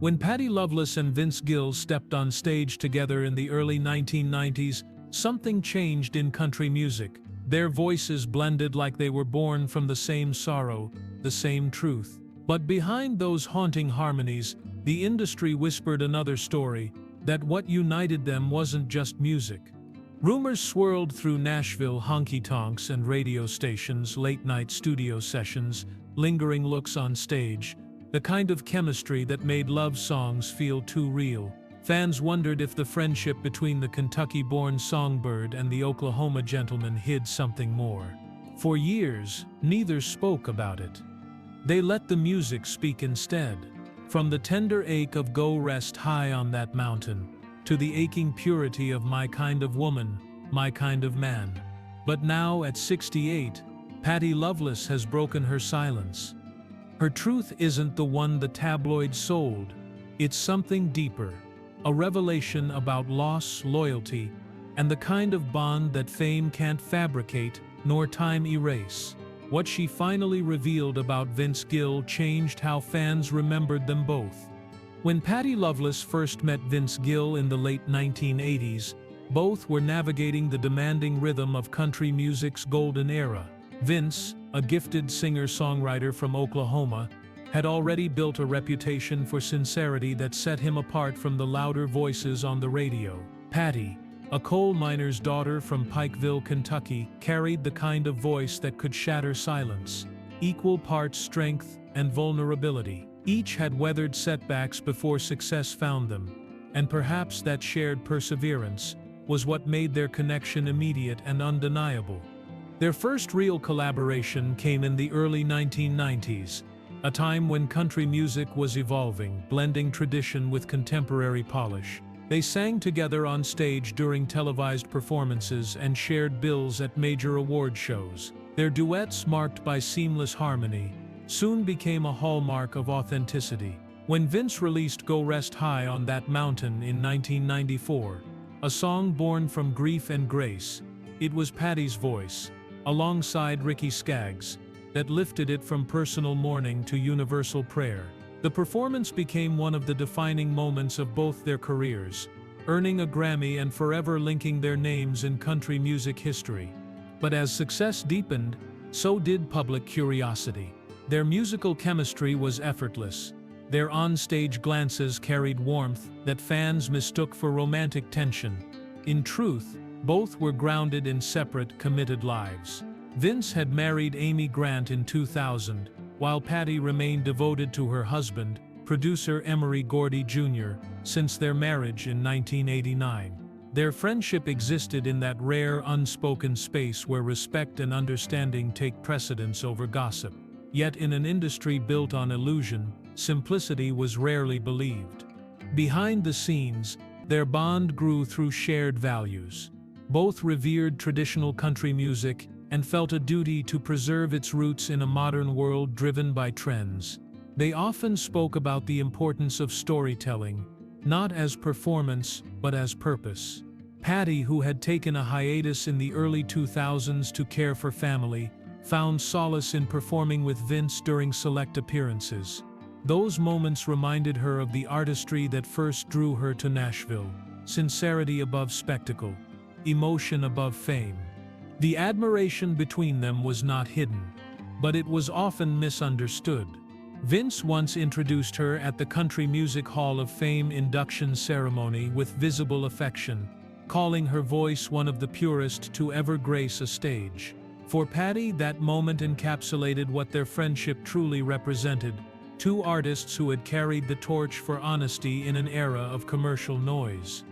When Patty Loveless and Vince Gill stepped on stage together in the early 1990s, something changed in country music. Their voices blended like they were born from the same sorrow, the same truth. But behind those haunting harmonies, the industry whispered another story, that what united them wasn't just music. Rumors swirled through Nashville honky-tonks and radio stations, late-night studio sessions, lingering looks on stage, the kind of chemistry that made love songs feel too real. Fans wondered if the friendship between the Kentucky-born songbird and the Oklahoma gentleman hid something more. For years, neither spoke about it. They let the music speak instead. From the tender ache of "Go Rest High on That Mountain," to the aching purity of "My Kind of Woman, My Kind of Man." But now, at 68, Patty Loveless has broken her silence. Her truth isn't the one the tabloids sold. It's something deeper. A revelation about loss, loyalty, and the kind of bond that fame can't fabricate nor time erase. What she finally revealed about Vince Gill changed how fans remembered them both. When Patty Loveless first met Vince Gill in the late 1980s, both were navigating the demanding rhythm of country music's golden era. Vince, a gifted singer-songwriter from Oklahoma, had already built a reputation for sincerity that set him apart from the louder voices on the radio. Patty, a coal miner's daughter from Pikeville, Kentucky, carried the kind of voice that could shatter silence, equal parts strength and vulnerability. Each had weathered setbacks before success found them, and perhaps that shared perseverance was what made their connection immediate and undeniable. Their first real collaboration came in the early 1990s, a time when country music was evolving, blending tradition with contemporary polish. They sang together on stage during televised performances and shared bills at major award shows. Their duets, marked by seamless harmony, soon became a hallmark of authenticity. When Vince released "Go Rest High on That Mountain" in 1994, a song born from grief and grace, it was Patty's voice, alongside Ricky Skaggs, that lifted it from personal mourning to universal prayer. The performance became one of the defining moments of both their careers, earning a Grammy and forever linking their names in country music history. But as success deepened, so did public curiosity. Their musical chemistry was effortless. Their on-stage glances carried warmth that fans mistook for romantic tension. In truth, both were grounded in separate, committed lives. Vince had married Amy Grant in 2000, while Patty remained devoted to her husband, producer Emory Gordy Jr., since their marriage in 1989. Their friendship existed in that rare, unspoken space where respect and understanding take precedence over gossip. Yet in an industry built on illusion, simplicity was rarely believed. Behind the scenes, their bond grew through shared values. Both revered traditional country music and felt a duty to preserve its roots in a modern world driven by trends. They often spoke about the importance of storytelling, not as performance, but as purpose. Patty, who had taken a hiatus in the early 2000s to care for family, found solace in performing with Vince during select appearances. Those moments reminded her of the artistry that first drew her to Nashville: sincerity above spectacle, emotion above fame. The admiration between them was not hidden, but it was often misunderstood. Vince once introduced her at the Country Music Hall of Fame induction ceremony with visible affection, calling her voice one of the purest to ever grace a stage. For Patty, that moment encapsulated what their friendship truly represented: two artists who had carried the torch for honesty in an era of commercial noise.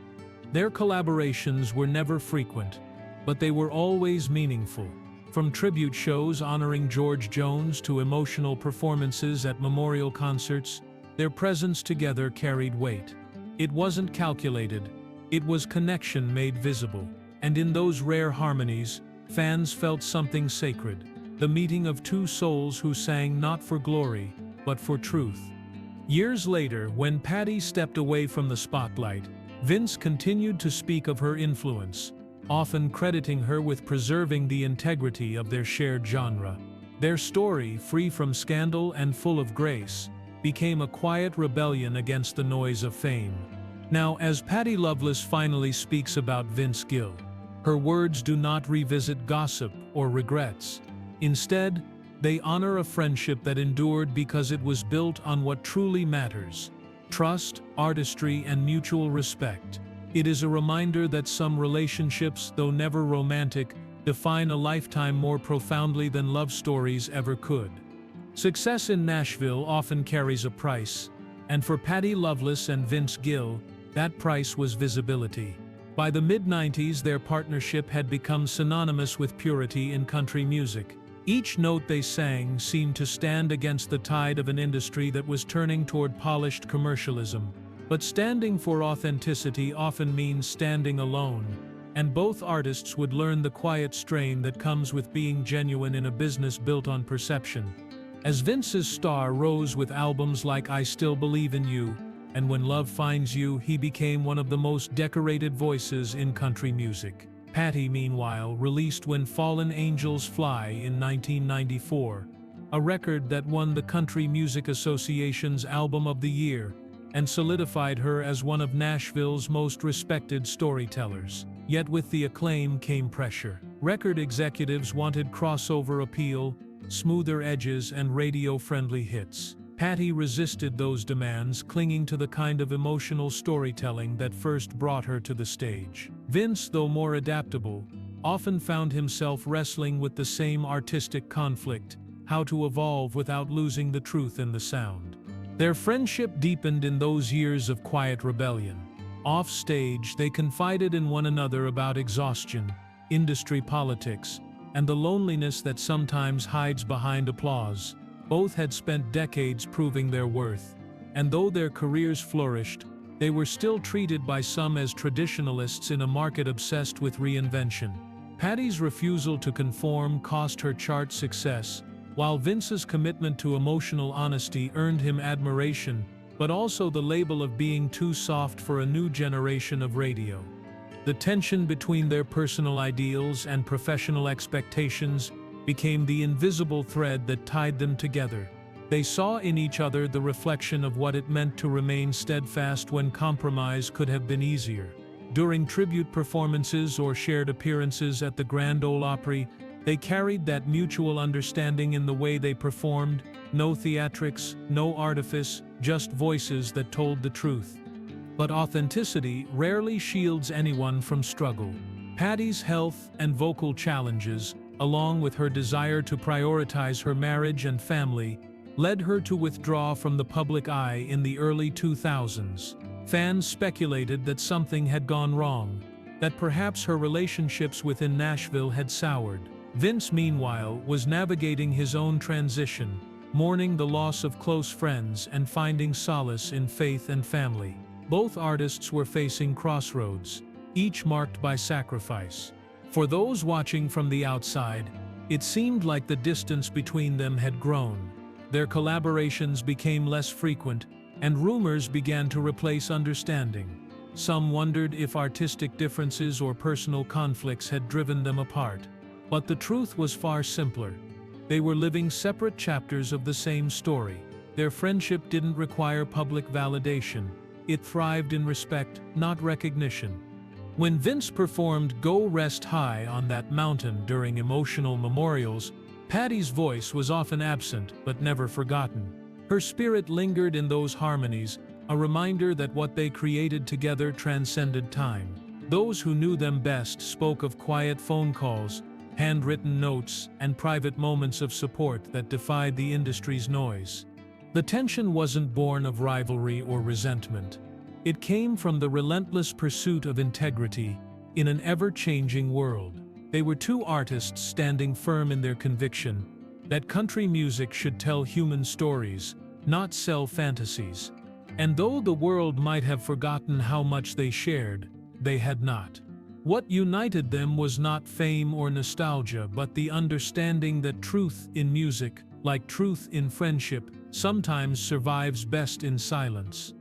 Their collaborations were never frequent, but they were always meaningful. From tribute shows honoring George Jones to emotional performances at memorial concerts, their presence together carried weight. It wasn't calculated, it was connection made visible. And in those rare harmonies, fans felt something sacred: the meeting of two souls who sang not for glory, but for truth. Years later, when Patty stepped away from the spotlight, Vince continued to speak of her influence, often crediting her with preserving the integrity of their shared genre. Their story, free from scandal and full of grace, became a quiet rebellion against the noise of fame. Now, as Patty Loveless finally speaks about Vince Gill, her words do not revisit gossip or regrets. Instead, they honor a friendship that endured because it was built on what truly matters: trust, artistry, and mutual respect. It is a reminder that some relationships, though never romantic, define a lifetime more profoundly than love stories ever could. Success in Nashville often carries a price, and for Patty Loveless and Vince Gill, that price was visibility. By the mid-90s, their partnership had become synonymous with purity in country music. Each note they sang seemed to stand against the tide of an industry that was turning toward polished commercialism. But standing for authenticity often means standing alone, and both artists would learn the quiet strain that comes with being genuine in a business built on perception. As Vince's star rose with albums like I Still Believe in You and When Love Finds You, he became one of the most decorated voices in country music. Patty, meanwhile, released When Fallen Angels Fly in 1994, a record that won the Country Music Association's Album of the Year and solidified her as one of Nashville's most respected storytellers. Yet with the acclaim came pressure. Record executives wanted crossover appeal, smoother edges, and radio-friendly hits. Patty resisted those demands, clinging to the kind of emotional storytelling that first brought her to the stage. Vince, though more adaptable, often found himself wrestling with the same artistic conflict: how to evolve without losing the truth in the sound. Their friendship deepened in those years of quiet rebellion. Off stage, they confided in one another about exhaustion, industry politics, and the loneliness that sometimes hides behind applause. Both had spent decades proving their worth, and though their careers flourished, they were still treated by some as traditionalists in a market obsessed with reinvention. Patty's refusal to conform cost her chart success, while Vince's commitment to emotional honesty earned him admiration, but also the label of being too soft for a new generation of radio. The tension between their personal ideals and professional expectations became the invisible thread that tied them together. They saw in each other the reflection of what it meant to remain steadfast when compromise could have been easier. During tribute performances or shared appearances at the Grand Ole Opry, they carried that mutual understanding in the way they performed: no theatrics, no artifice, just voices that told the truth. But authenticity rarely shields anyone from struggle. Patty's health and vocal challenges, along with her desire to prioritize her marriage and family, led her to withdraw from the public eye in the early 2000s. Fans speculated that something had gone wrong, that perhaps her relationships within Nashville had soured. Vince, meanwhile, was navigating his own transition, mourning the loss of close friends and finding solace in faith and family. Both artists were facing crossroads, each marked by sacrifice. For those watching from the outside, it seemed like the distance between them had grown. Their collaborations became less frequent, and rumors began to replace understanding. Some wondered if artistic differences or personal conflicts had driven them apart. But the truth was far simpler. They were living separate chapters of the same story. Their friendship didn't require public validation. It thrived in respect, not recognition. When Vince performed Go Rest High on That Mountain during emotional memorials, Patty's voice was often absent but never forgotten. Her spirit lingered in those harmonies, a reminder that what they created together transcended time. Those who knew them best spoke of quiet phone calls, handwritten notes, and private moments of support that defied the industry's noise. The tension wasn't born of rivalry or resentment. It came from the relentless pursuit of integrity in an ever-changing world. They were two artists standing firm in their conviction that country music should tell human stories, not sell fantasies. And though the world might have forgotten how much they shared, they had not. What united them was not fame or nostalgia, but the understanding that truth in music, like truth in friendship, sometimes survives best in silence.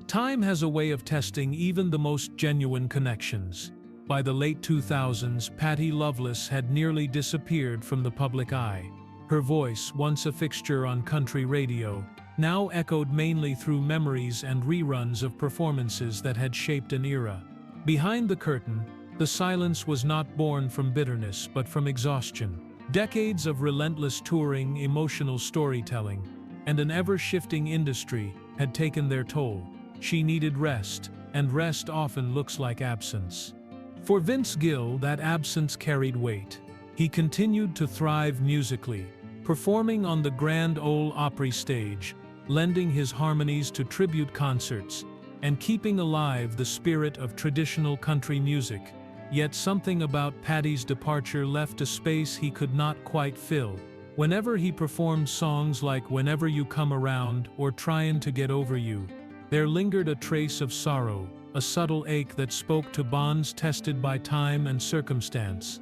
Time has a way of testing even the most genuine connections. By the late 2000s, Patty Loveless had nearly disappeared from the public eye. Her voice, once a fixture on country radio, now echoed mainly through memories and reruns of performances that had shaped an era. Behind the curtain, the silence was not born from bitterness but from exhaustion. Decades of relentless touring, emotional storytelling, and an ever-shifting industry had taken their toll. She needed rest, and rest often looks like absence. For Vince Gill, that absence carried weight. He continued to thrive musically, performing on the Grand Ole Opry stage, lending his harmonies to tribute concerts, and keeping alive the spirit of traditional country music. Yet something about Patty's departure left a space he could not quite fill. Whenever he performed songs like Whenever You Come Around or Tryin' to Get Over You, there lingered a trace of sorrow, a subtle ache that spoke to bonds tested by time and circumstance.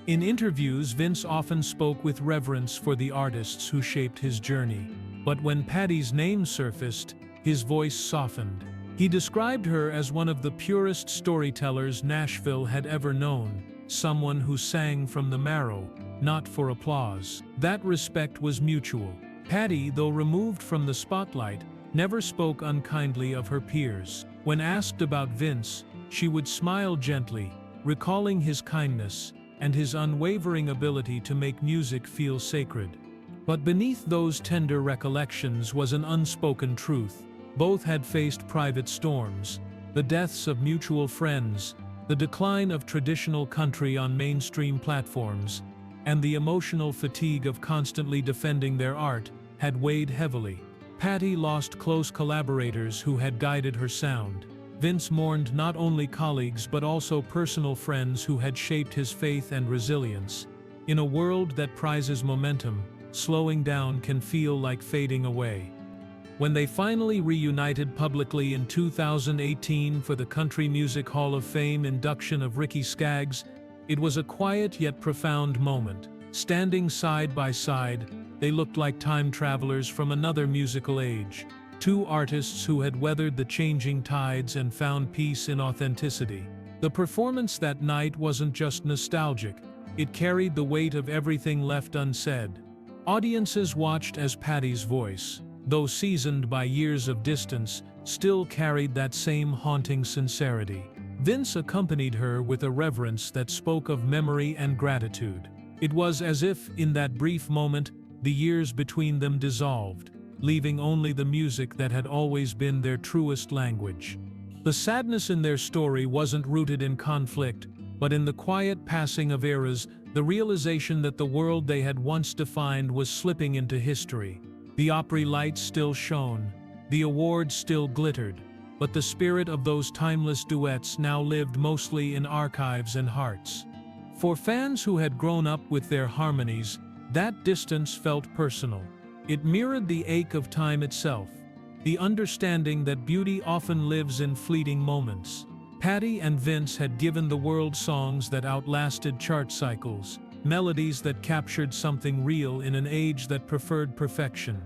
In interviews, Vince often spoke with reverence for the artists who shaped his journey. But when Patty's name surfaced, his voice softened. He described her as one of the purest storytellers Nashville had ever known, someone who sang from the marrow, not for applause. That respect was mutual. Patty, though removed from the spotlight, never spoke unkindly of her peers. When asked about Vince, she would smile gently, recalling his kindness and his unwavering ability to make music feel sacred. But beneath those tender recollections was an unspoken truth. Both had faced private storms, the deaths of mutual friends, the decline of traditional country on mainstream platforms, and the emotional fatigue of constantly defending their art had weighed heavily. Patty lost close collaborators who had guided her sound. Vince mourned not only colleagues but also personal friends who had shaped his faith and resilience. In a world that prizes momentum, slowing down can feel like fading away. When they finally reunited publicly in 2018 for the Country Music Hall of Fame induction of Ricky Skaggs, it was a quiet yet profound moment. Standing side by side, they looked like time travelers from another musical age. Two artists who had weathered the changing tides and found peace in authenticity. The performance that night wasn't just nostalgic, it carried the weight of everything left unsaid. Audiences watched as Patty's voice, though seasoned by years of distance, still carried that same haunting sincerity. Vince accompanied her with a reverence that spoke of memory and gratitude. It was as if, in that brief moment, the years between them dissolved, leaving only the music that had always been their truest language. The sadness in their story wasn't rooted in conflict, but in the quiet passing of eras, the realization that the world they had once defined was slipping into history. The Opry lights still shone, the awards still glittered, but the spirit of those timeless duets now lived mostly in archives and hearts. For fans who had grown up with their harmonies, that distance felt personal. It mirrored the ache of time itself, the understanding that beauty often lives in fleeting moments. Patty and Vince had given the world songs that outlasted chart cycles, melodies that captured something real in an age that preferred perfection.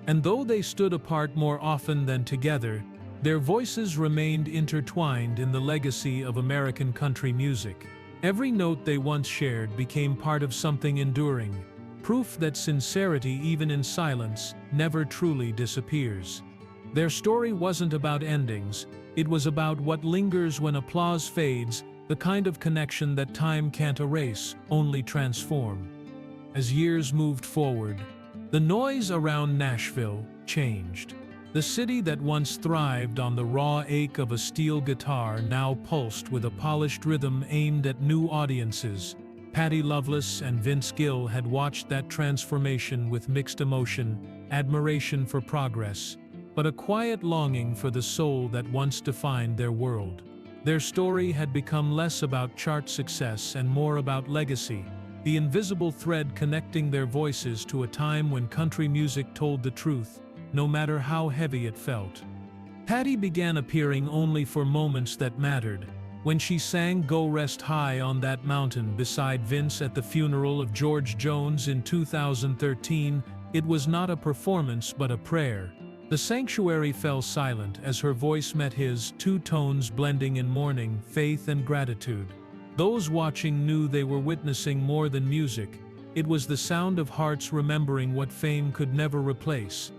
And though they stood apart more often than together, their voices remained intertwined in the legacy of American country music. Every note they once shared became part of something enduring, proof that sincerity, even in silence, never truly disappears. Their story wasn't about endings, it was about what lingers when applause fades, the kind of connection that time can't erase, only transform. As years moved forward, the noise around Nashville changed. The city that once thrived on the raw ache of a steel guitar now pulsed with a polished rhythm aimed at new audiences. Patty Loveless and Vince Gill had watched that transformation with mixed emotion, admiration for progress, but a quiet longing for the soul that once defined their world. Their story had become less about chart success and more about legacy, the invisible thread connecting their voices to a time when country music told the truth, no matter how heavy it felt. Patty began appearing only for moments that mattered. When she sang Go Rest High on That Mountain beside Vince at the funeral of George Jones in 2013, it was not a performance but a prayer. The sanctuary fell silent as her voice met his, two tones blending in mourning, faith and gratitude. Those watching knew they were witnessing more than music. It was the sound of hearts remembering what fame could never replace.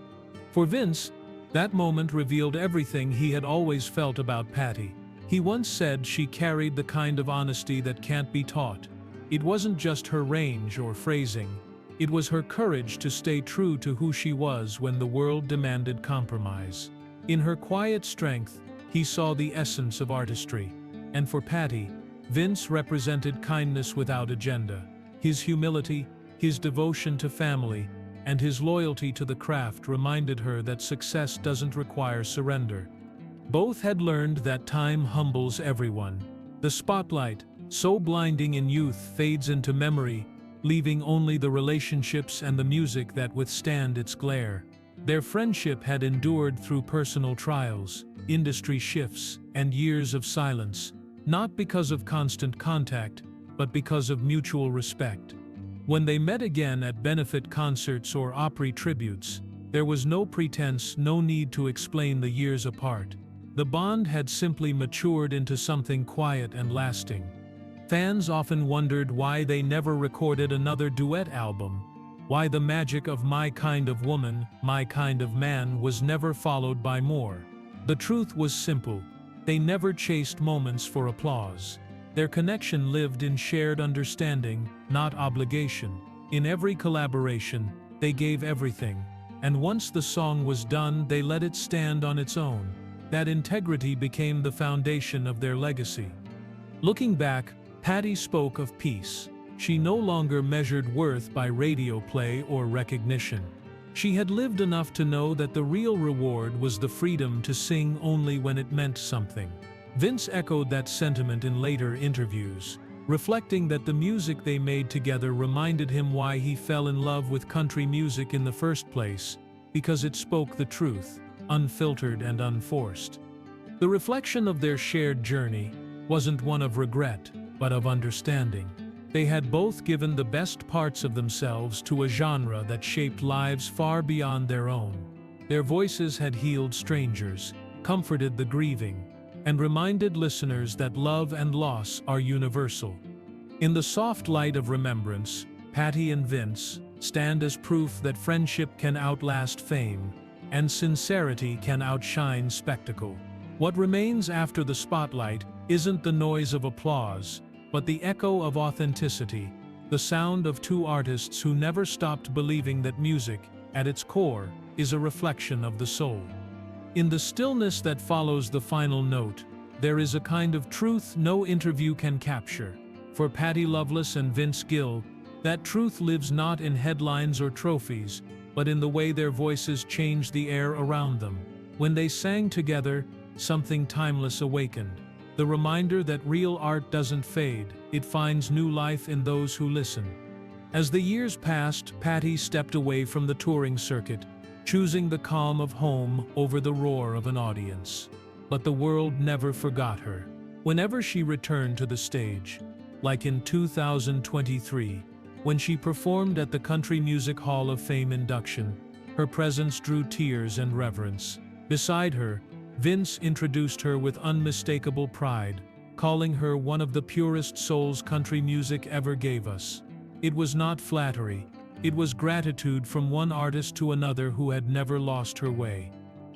For Vince, that moment revealed everything he had always felt about Patty. He once said she carried the kind of honesty that can't be taught. It wasn't just her range or phrasing. It was her courage to stay true to who she was when the world demanded compromise. In her quiet strength, he saw the essence of artistry. And for Patty, Vince represented kindness without agenda. His humility, his devotion to family, and his loyalty to the craft reminded her that success doesn't require surrender. Both had learned that time humbles everyone. The spotlight, so blinding in youth, fades into memory, leaving only the relationships and the music that withstand its glare. Their friendship had endured through personal trials, industry shifts, and years of silence, not because of constant contact, but because of mutual respect. When they met again at benefit concerts or Opry tributes, there was no pretense, no need to explain the years apart. The bond had simply matured into something quiet and lasting. Fans often wondered why they never recorded another duet album, why the magic of My Kind of Woman, My Kind of Man was never followed by more. The truth was simple. They never chased moments for applause. Their connection lived in shared understanding, not obligation. In every collaboration, they gave everything, and once the song was done, they let it stand on its own. That integrity became the foundation of their legacy. Looking back, Patty spoke of peace. She no longer measured worth by radio play or recognition. She had lived enough to know that the real reward was the freedom to sing only when it meant something. Vince echoed that sentiment in later interviews, reflecting that the music they made together reminded him why he fell in love with country music in the first place, because it spoke the truth, unfiltered and unforced. The reflection of their shared journey wasn't one of regret, but of understanding. They had both given the best parts of themselves to a genre that shaped lives far beyond their own. Their voices had healed strangers, comforted the grieving, and reminded listeners that love and loss are universal. In the soft light of remembrance, Patty and Vince stand as proof that friendship can outlast fame, and sincerity can outshine spectacle. What remains after the spotlight isn't the noise of applause, but the echo of authenticity, the sound of two artists who never stopped believing that music, at its core, is a reflection of the soul. In the stillness that follows the final note, there is a kind of truth no interview can capture. For Patty Loveless and Vince Gill, that truth lives not in headlines or trophies, but in the way their voices changed the air around them. When they sang together, something timeless awakened. The reminder that real art doesn't fade, it finds new life in those who listen. As the years passed, Patty stepped away from the touring circuit, choosing the calm of home over the roar of an audience. But the world never forgot her. Whenever she returned to the stage, like in 2023, when she performed at the Country Music Hall of Fame induction, her presence drew tears and reverence. Beside her, Vince introduced her with unmistakable pride, calling her one of the purest souls country music ever gave us. It was not flattery, it was gratitude from one artist to another who had never lost her way.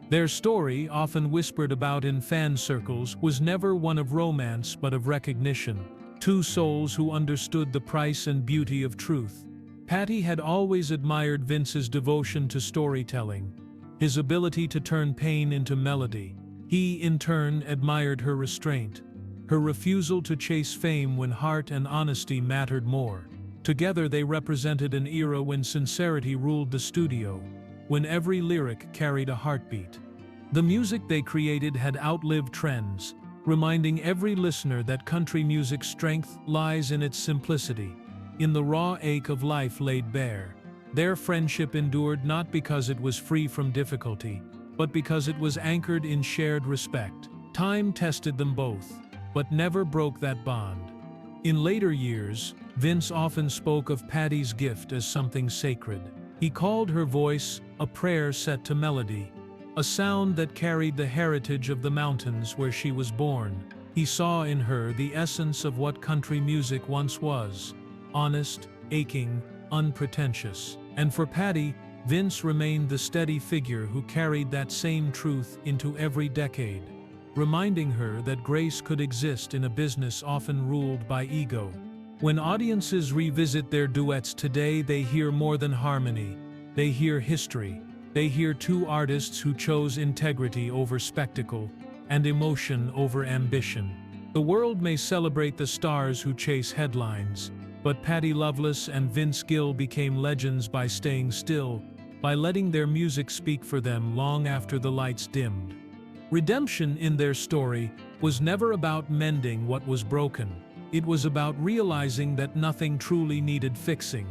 Their story, often whispered about in fan circles, was never one of romance but of recognition. Two souls who understood the price and beauty of truth. Patty had always admired Vince's devotion to storytelling, his ability to turn pain into melody. He, in turn, admired her restraint, her refusal to chase fame when heart and honesty mattered more. Together they represented an era when sincerity ruled the studio, when every lyric carried a heartbeat. The music they created had outlived trends, reminding every listener that country music's strength lies in its simplicity, in the raw ache of life laid bare. Their friendship endured not because it was free from difficulty, but because it was anchored in shared respect. Time tested them both, but never broke that bond. In later years, Vince often spoke of Patty's gift as something sacred. He called her voice a prayer set to melody, a sound that carried the heritage of the mountains where she was born. He saw in her the essence of what country music once was: honest, aching, unpretentious. And for Patty, Vince remained the steady figure who carried that same truth into every decade, reminding her that grace could exist in a business often ruled by ego. When audiences revisit their duets today, they hear more than harmony. They hear history. They hear two artists who chose integrity over spectacle and emotion over ambition. The world may celebrate the stars who chase headlines, but Patty Loveless and Vince Gill became legends by staying still, by letting their music speak for them long after the lights dimmed. Redemption in their story was never about mending what was broken. It was about realizing that nothing truly needed fixing.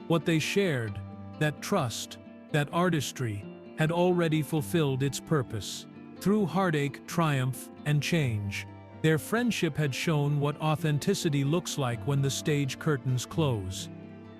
What they shared, that trust, that artistry, had already fulfilled its purpose. Through heartache, triumph, and change, their friendship had shown what authenticity looks like when the stage curtains close.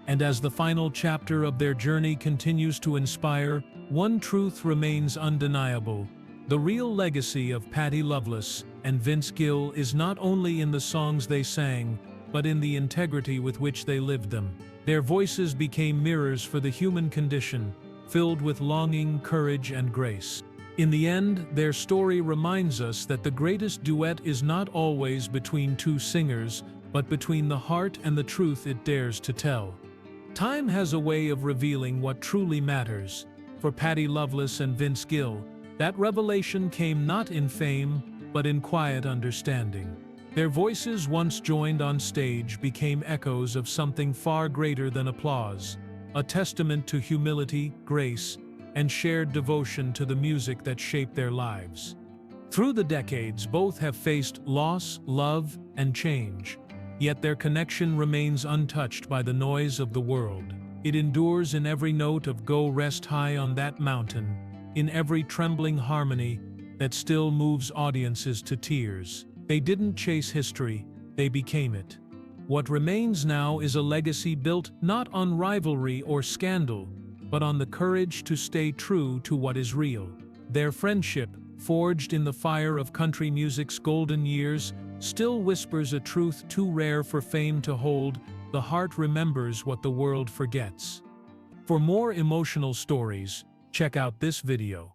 And as the final chapter of their journey continues to inspire, one truth remains undeniable. The real legacy of Patty Loveless and Vince Gill is not only in the songs they sang, but in the integrity with which they lived them. Their voices became mirrors for the human condition, filled with longing, courage, and grace. In the end, their story reminds us that the greatest duet is not always between two singers, but between the heart and the truth it dares to tell. Time has a way of revealing what truly matters. For Patty Loveless and Vince Gill, that revelation came not in fame, but in quiet understanding. Their voices, once joined on stage, became echoes of something far greater than applause, a testament to humility, grace, and shared devotion to the music that shaped their lives. Through the decades, both have faced loss, love, and change, yet their connection remains untouched by the noise of the world. It endures in every note of "Go Rest High on That Mountain," in every trembling harmony that still moves audiences to tears. They didn't chase history, they became it. What remains now is a legacy built not on rivalry or scandal, but on the courage to stay true to what is real. Their friendship, forged in the fire of country music's golden years, still whispers a truth too rare for fame to hold: the heart remembers what the world forgets. For more emotional stories, check out this video.